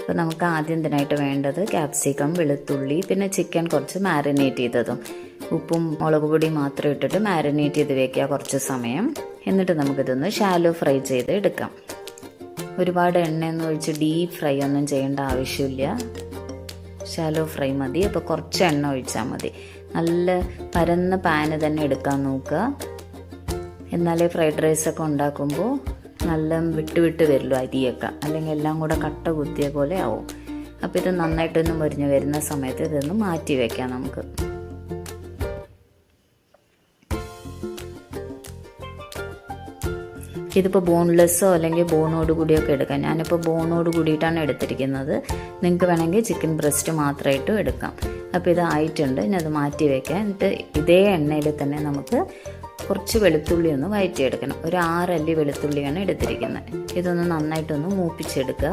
അപ്പോൾ നമുക്ക് ആദ്യം ഇതിനായിട്ട് വേണ്ടത് ക്യാപ്സിക്കം, വെളുത്തുള്ളി, പിന്നെ ചിക്കൻ കുറച്ച് മാരിനേറ്റ് ചെയ്തതും ഉപ്പും മുളക് പൊടിയും മാത്രം ഇട്ടിട്ട് മാരിനേറ്റ് ചെയ്ത് വെക്കുക കുറച്ച് സമയം. എന്നിട്ട് നമുക്കിതൊന്ന് ഷാലോ ഫ്രൈ ചെയ്ത് എടുക്കാം. ഒരുപാട് എണ്ണയൊന്നും ഒഴിച്ച് ഡീപ്പ് ഫ്രൈ ഒന്നും ചെയ്യേണ്ട ആവശ്യമില്ല, ഷാലോ ഫ്രൈ മതി. അപ്പോൾ കുറച്ച് എണ്ണ ഒഴിച്ചാൽ മതി. നല്ല പരന്ന പാന് തന്നെ എടുക്കാൻ നോക്കുക, എന്നാലേ ഫ്രൈഡ് റൈസൊക്കെ ഉണ്ടാക്കുമ്പോൾ നല്ല വിട്ട് വരില്ലോ അരിയൊക്കെ, അല്ലെങ്കിൽ എല്ലാം കൂടെ കട്ട കുത്തിയ പോലെ ആവും. അപ്പോൾ ഇത് നന്നായിട്ടൊന്ന് മുരിഞ്ഞ് വരുന്ന സമയത്ത് ഇതൊന്ന് മാറ്റി വയ്ക്കാം നമുക്ക്. ഇതിപ്പോൾ ബോൺലെസ്സോ അല്ലെങ്കിൽ ബോണോട് കൂടിയൊക്കെ എടുക്കാം. ഞാനിപ്പോൾ ബോണോട് കൂടിയിട്ടാണ് എടുത്തിരിക്കുന്നത്. നിങ്ങൾക്ക് വേണമെങ്കിൽ ചിക്കൻ ബ്രസ്റ്റ് മാത്രമായിട്ടും എടുക്കാം. അപ്പോൾ ഇതായിട്ടുണ്ട്, ഇനി അത് മാറ്റി വയ്ക്കാം. എന്നിട്ട് ഇതേ എണ്ണയിൽ തന്നെ നമുക്ക് കുറച്ച് വെളുത്തുള്ളി ഒന്ന് വഴറ്റിയെടുക്കണം. ഒരു 6 അല്ലി വെളുത്തുള്ളിയാണ് എടുത്തിരിക്കുന്നത്. ഇതൊന്ന് നന്നായിട്ടൊന്ന് മൂപ്പിച്ചെടുക്കുക.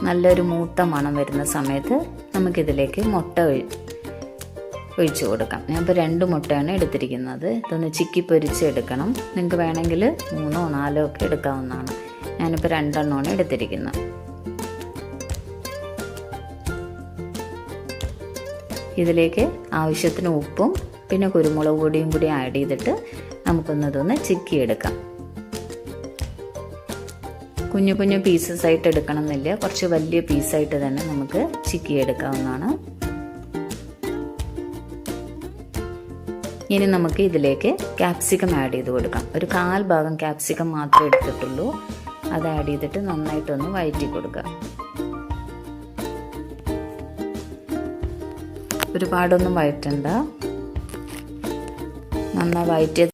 നല്ലൊരു മൂത്ത മണം വരുന്ന സമയത്ത് നമുക്കിതിലേക്ക് മുട്ട ഒഴിച്ചു കൊടുക്കാം. ഞാനിപ്പോൾ 2 മുട്ടയാണ് എടുത്തിരിക്കുന്നത്. ഇതൊന്ന് ചിക്കി പൊരിച്ചെടുക്കണം. നിങ്ങൾക്ക് വേണമെങ്കിൽ 3 or 4 ഒക്കെ എടുക്കാവുന്നതാണ്. ഞാനിപ്പോൾ 2 എണ്ണമാണ് എടുത്തിരിക്കുന്നത്. ഇതിലേക്ക് ആവശ്യത്തിന് ഉപ്പും പിന്നെ കുരുമുളക് പൊടിയും കൂടി ആഡ് ചെയ്തിട്ട് നമുക്കൊന്നതൊന്ന് ചിക്കിയെടുക്കാം. കുഞ്ഞു കുഞ്ഞു പീസസ് ആയിട്ട് എടുക്കണം എന്നില്ല, കുറച്ച് വലിയ പീസായിട്ട് തന്നെ നമുക്ക് ചിക്കിയെടുക്കാവുന്നതാണ്. ഇനി നമുക്ക് ഇതിലേക്ക് ക്യാപ്സിക്കം ആഡ് ചെയ്ത് കൊടുക്കാം. ഒരു 1/4 ഭാഗം ക്യാപ്സിക്കം മാത്രമേ എടുത്തിട്ടുള്ളൂ. അത് ആഡ് ചെയ്തിട്ട് നന്നായിട്ടൊന്ന് വഴറ്റി കൊടുക്കുക. ഒരുപാടൊന്നും വഴറ്റണ്ട, നന്നായി വഴറ്റിയ